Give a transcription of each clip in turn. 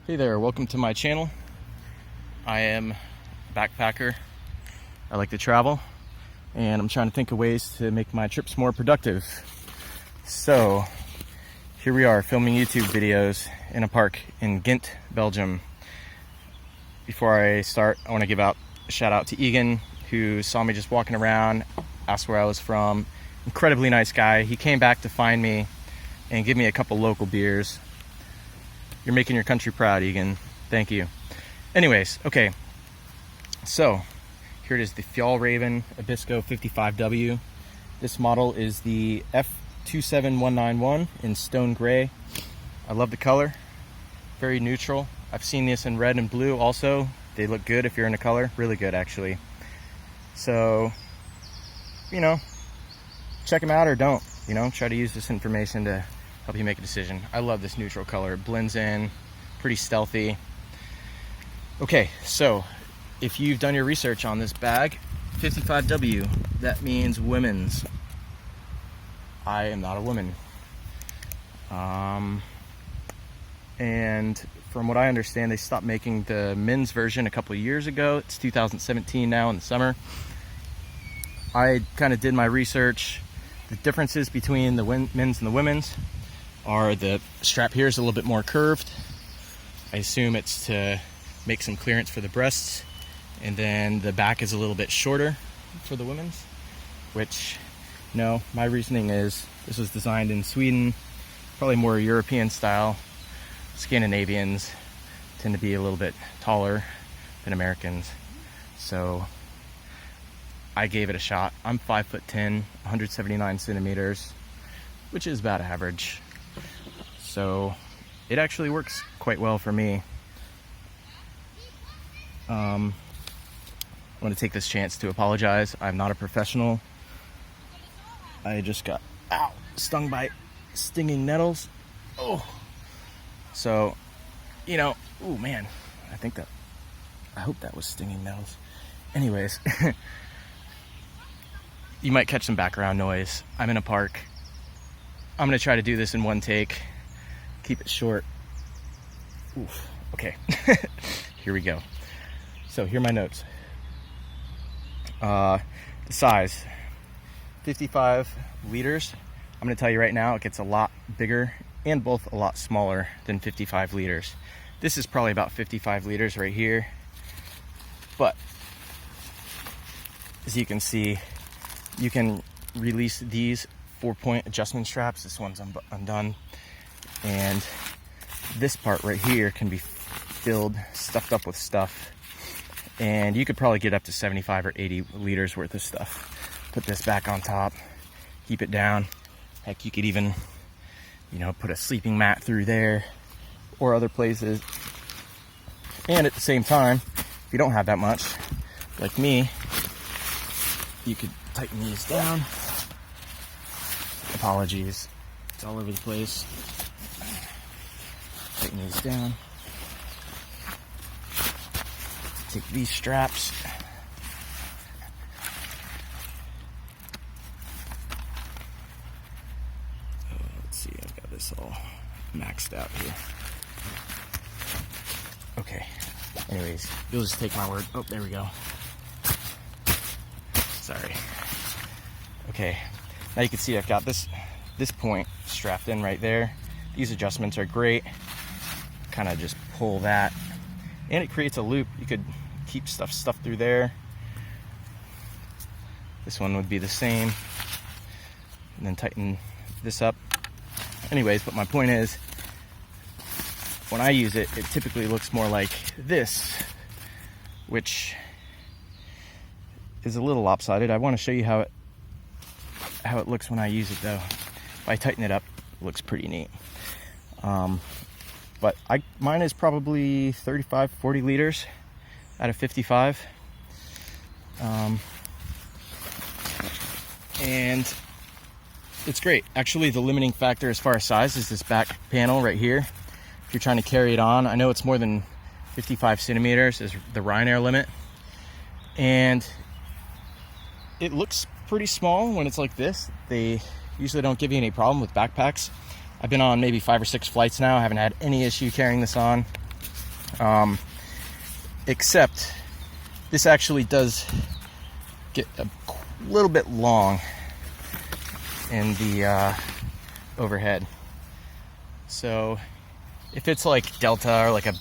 Hey there, welcome to my channel. I am a backpacker. I like to travel, and I'm trying to think of ways to make my trips more productive. So here we are filming YouTube videos in a park in Ghent, Belgium. Before I start, I want to give out a shout out to Egan, who saw me just walking around, asked where I was from. Incredibly nice guy. He came back to find me and give me a couple local beers. You're making your country proud, Egan. Thank you. Anyways, okay. So, here it is, the Fjallraven Abisko 55W. This model is the F27191 in stone gray. I love the color. Very neutral. I've seen this in red and blue also. They look good if you're into color. Really good, actually. So, you know, check them out or don't. You know, try to use this information to help you make a decision. I love this neutral color. It blends in, pretty stealthy. Okay, so if you've done your research on this bag, 55W, that means women's. I am not a woman. And from what I understand, they stopped making the men's version a couple of years ago. It's 2017 now in the summer. I kind of did my research. The differences between the men's and the women's are the strap here is a little bit more curved. I assume it's to make some clearance for the breasts, and then the back is a little bit shorter for the women's, which, no, my reasoning is this was designed in Sweden, probably more European style. Scandinavians tend to be a little bit taller than Americans, so I gave it a shot. I'm 5'10", 179 centimeters, which is about average. So it actually works quite well for me. I want to take this chance to apologize. I'm not a professional. I just got stung by stinging nettles. Oh, so you know, oh man, I hope that was stinging nettles. Anyways, you might catch some background noise. I'm in a park. I'm gonna try to do this in one take. Keep it short. Oof. Okay. Here we go. So here are my notes. The size, 55 liters. I'm gonna tell you right now, it gets a lot bigger and both a lot smaller than 55 liters. This is probably about 55 liters right here. But as you can see, you can release these 4-point adjustment straps. This one's undone. And this part right here can be stuffed up with stuff. And you could probably get up to 75 or 80 liters worth of stuff. Put this back on top, keep it down. Heck, you could even, you know, put a sleeping mat through there or other places. And at the same time, if you don't have that much, like me, you could tighten these down. Apologies, it's all over the place. Tighten these down. Take these straps. Let's see, I've got this all maxed out here. Okay, anyways, you'll just take my word. Oh, there we go. Sorry. Okay, now you can see I've got this point strapped in right there. These adjustments are great. Kind of just pull that, and it creates a loop. You could keep stuff stuffed through there. This one would be the same, and then tighten this up. Anyways, but my point is, when I use it, it typically looks more like this, which is a little lopsided. I want to show you how it looks when I use it, though. If I tighten it up, it looks pretty neat. But mine is probably 35, 40 liters out of 55. And it's great. Actually, the limiting factor as far as size is this back panel right here. If you're trying to carry it on, I know it's more than 55 centimeters is the Ryanair limit. And it looks pretty small when it's like this. They usually don't give you any problem with backpacks. I've been on maybe 5 or 6 flights now. I haven't had any issue carrying this on. Except this actually does get a little bit long in the overhead. So if it's like Delta or like a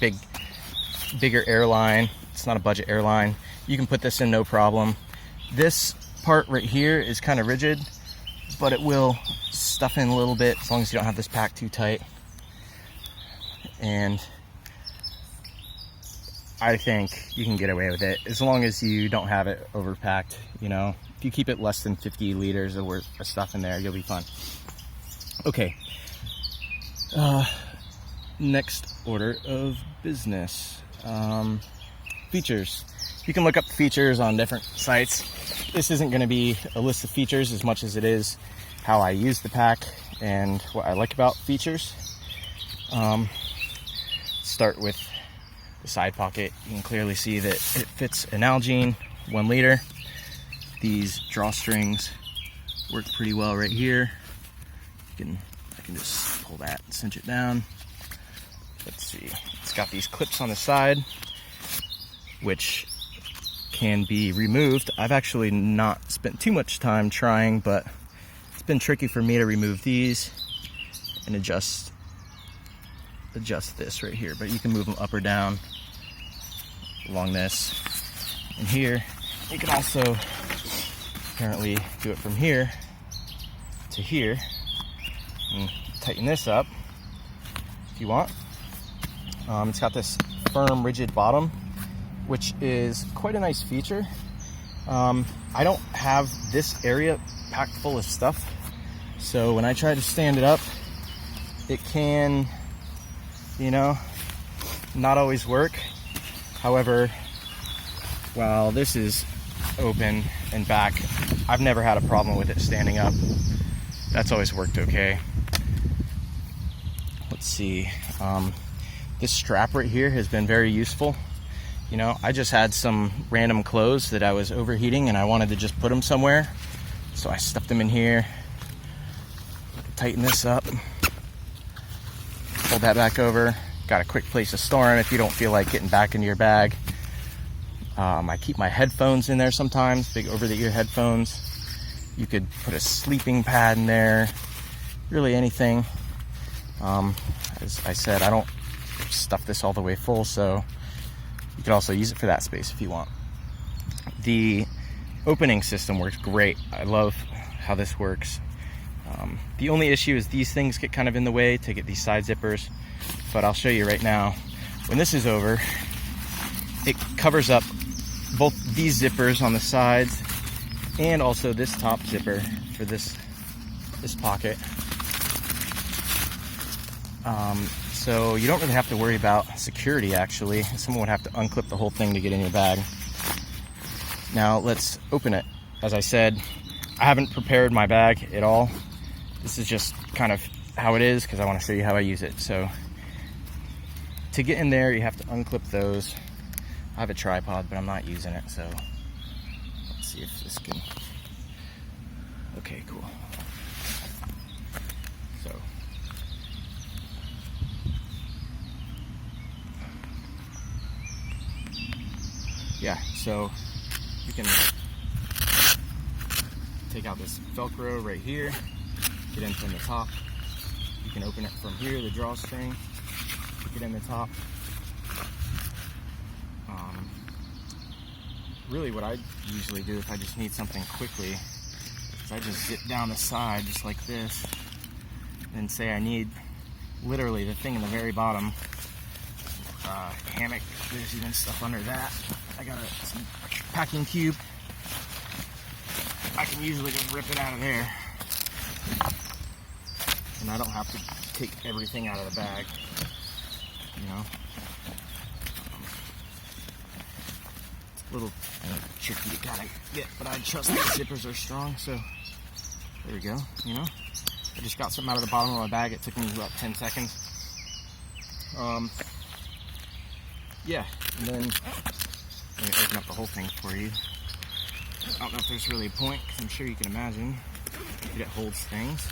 bigger airline, it's not a budget airline, you can put this in no problem. This part right here is kind of rigid, but it will stuff in a little bit as long as you don't have this packed too tight. And I think you can get away with it as long as you don't have it overpacked. You know, if you keep it less than 50 liters of stuff in there, you'll be fine. Okay. Next order of business. Features. You can look up the features on different sites. This isn't going to be a list of features as much as it is how I use the pack and what I like about features. Start with the side pocket. You can clearly see that it fits an Nalgene 1 liter. These drawstrings work pretty well right here. I can just pull that and cinch it down. Let's see. It's got these clips on the side, which can be removed. I've actually not spent too much time trying, but it's been tricky for me to remove these and adjust this right here. But you can move them up or down along this. And here, you can also apparently do it from here to here and tighten this up if you want. It's got this firm, rigid bottom, which is quite a nice feature. I don't have this area packed full of stuff, so when I try to stand it up, it can, you know, not always work. However, while this is open and back, I've never had a problem with it standing up. That's always worked okay. Let's see. This strap right here has been very useful. You know, I just had some random clothes that I was overheating and I wanted to just put them somewhere. So I stuffed them in here, tighten this up, fold that back over. Got a quick place to store them if you don't feel like getting back into your bag. I keep my headphones in there sometimes, big over-the-ear headphones. You could put a sleeping pad in there, really anything. As I said, I don't stuff this all the way full, so you could also use it for that space if you want. The opening system works great. I love how this works. The only issue is these things get kind of in the way to get these side zippers, but I'll show you right now. When this is over, it covers up both these zippers on the sides and also this top zipper for this pocket. So you don't really have to worry about security, actually. Someone would have to unclip the whole thing to get in your bag. Now let's open it. As I said, I haven't prepared my bag at all. This is just kind of how it is because I want to show you how I use it. So to get in there, you have to unclip those. I have a tripod, but I'm not using it, so let's see if this can... Okay, cool. So yeah, so you can take out this Velcro right here, get in from the top. You can open it from here, the drawstring, get in the top. Really what I usually do if I just need something quickly is I just zip down the side just like this and say I need literally the thing in the very bottom. Hammock, there's even stuff under that. I got some packing cube. I can usually just rip it out of there. And I don't have to take everything out of the bag, you know. It's a little tricky to kind of get, but I trust the zippers are strong, so there we go, you know. I just got something out of the bottom of my bag. It took me about 10 seconds. Yeah, and then let me open up the whole thing for you. I don't know if there's really a point, because I'm sure you can imagine that it holds things,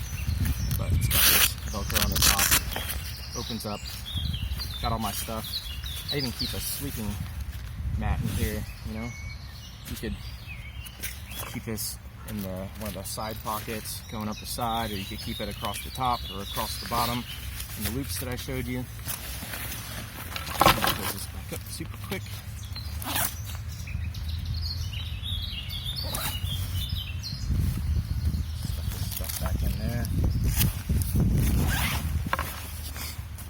but it's got this Velcro on the top, opens up, got all my stuff. I even keep a sleeping mat in here, you know. You could keep this in one of the side pockets going up the side, or you could keep it across the top or across the bottom in the loops that I showed you. Close this back up super quick. Stuff this stuff back in there.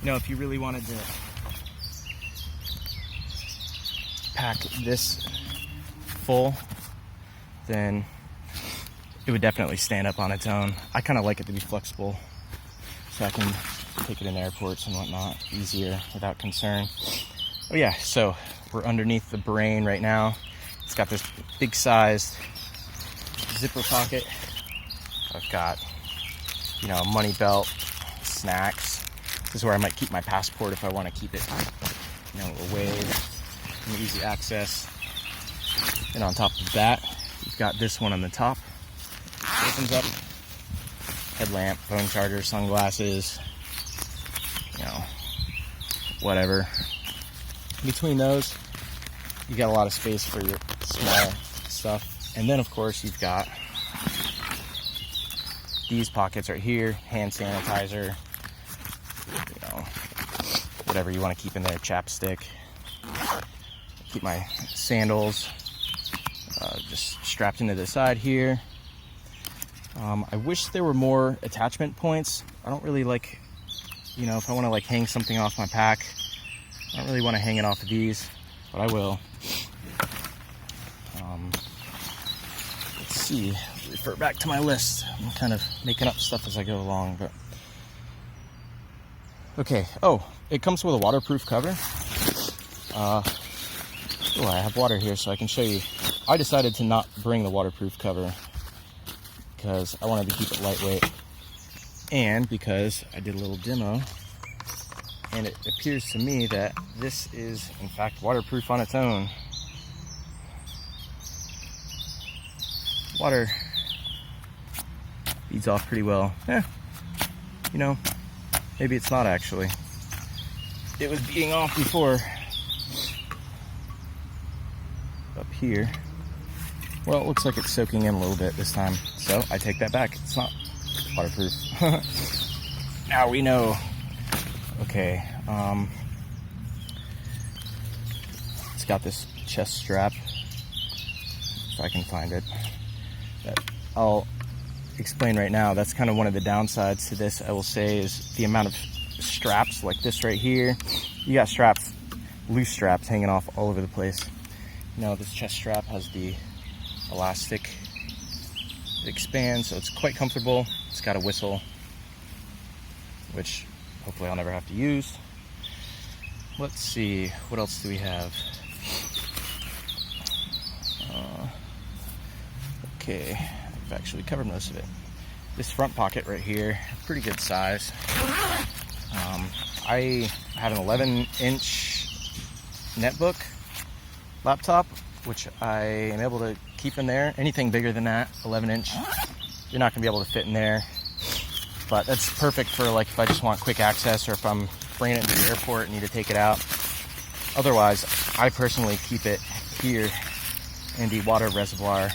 You know, if you really wanted to pack this full, then it would definitely stand up on its own. I kind of like it to be flexible so I can take it in airports and whatnot easier without concern. Oh yeah, so we're underneath the brain right now. It's got this big sized zipper pocket. I've got, you know, a money belt, snacks. This is where I might keep my passport if I want to keep it, you know, away from easy access. And on top of that, you've got this one on the top. Opens up. Headlamp, phone charger, sunglasses, you know, whatever. Between those, you got a lot of space for your small stuff. And then, of course, you've got these pockets right here, hand sanitizer, you know, whatever you want to keep in there, chapstick. Keep my sandals just strapped into the side here. I wish there were more attachment points. I don't really like, you know, if I want to like hang something off my pack, I don't really want to hang it off of these, but I will. Let's see, refer back to my list. I'm kind of making up stuff as I go along, but okay. Oh, it comes with a waterproof cover. Oh, I have water here so I can show you. I decided to not bring the waterproof cover because I wanted to keep it lightweight, and because I did a little demo and it appears to me that this is in fact waterproof on its own. Water beads off pretty well. You know, maybe it's not actually. It was beading off before. Up here, well, it looks like it's soaking in a little bit this time, so I take that back. It's not waterproof. Now we know. Okay, it's got this chest strap, if I can find it, that I'll explain right now. That's kind of one of the downsides to this, I will say, is the amount of straps like this right here. You got straps, loose straps hanging off all over the place. You know, this chest strap has the elastic. It expands, so it's quite comfortable. It's got a whistle, which hopefully I'll never have to use. Let's see, what else do we have? Okay, I've actually covered most of it. This front pocket right here, pretty good size. I have an 11-inch netbook laptop, which I am able to keep in there. Anything bigger than that, 11-inch, you're not gonna be able to fit in there. But that's perfect for like if I just want quick access, or if I'm bringing it to the airport and need to take it out. Otherwise, I personally keep it here in the water reservoir,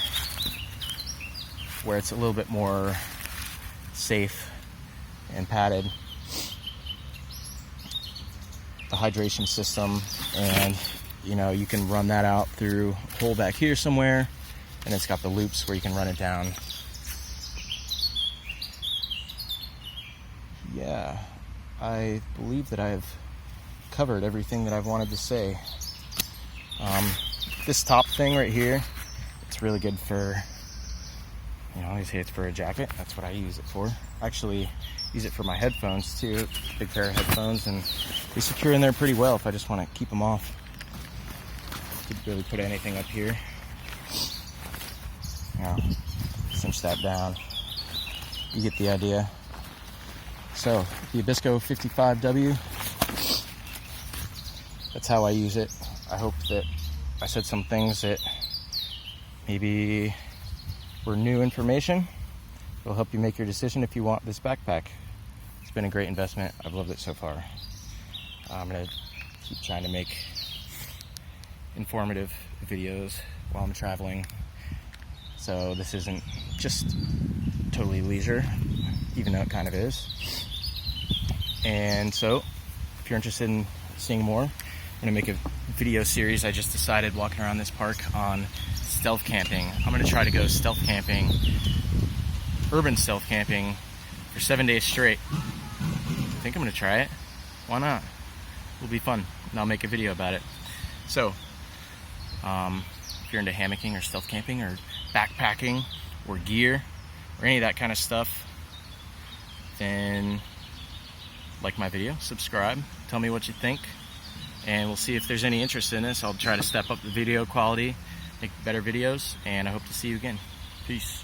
where it's a little bit more safe and padded. The hydration system, and you know, you can run that out through a hole back here somewhere, and it's got the loops where you can run it down. Yeah, I believe that I've covered everything that I've wanted to say. This top thing right here, it's really good for, you know, I say it's for a jacket. That's what I use it for. Actually, use it for my headphones too. Big pair of headphones, and they secure in there pretty well if I just want to keep them off. Could really put anything up here. Now, cinch that down. You get the idea. So, the Abisko 55W, that's how I use it. I hope that I said some things that maybe were new information. It'll help you make your decision if you want this backpack. It's been a great investment. I've loved it so far. I'm gonna keep trying to make informative videos while I'm traveling. So this isn't just totally leisure, even though it kind of is. And so if you're interested in seeing more, I'm gonna make a video series. I just decided walking around this park on stealth camping. I'm gonna try to go stealth camping, urban stealth camping, for 7 days straight. I think I'm gonna try it. Why not? It'll be fun, and I'll make a video about it. So, if you're into hammocking or stealth camping or backpacking or gear or any of that kind of stuff, then like my video, subscribe, tell me what you think, and we'll see if there's any interest in this. I'll try to step up the video quality, make better videos, and I hope to see you again. Peace.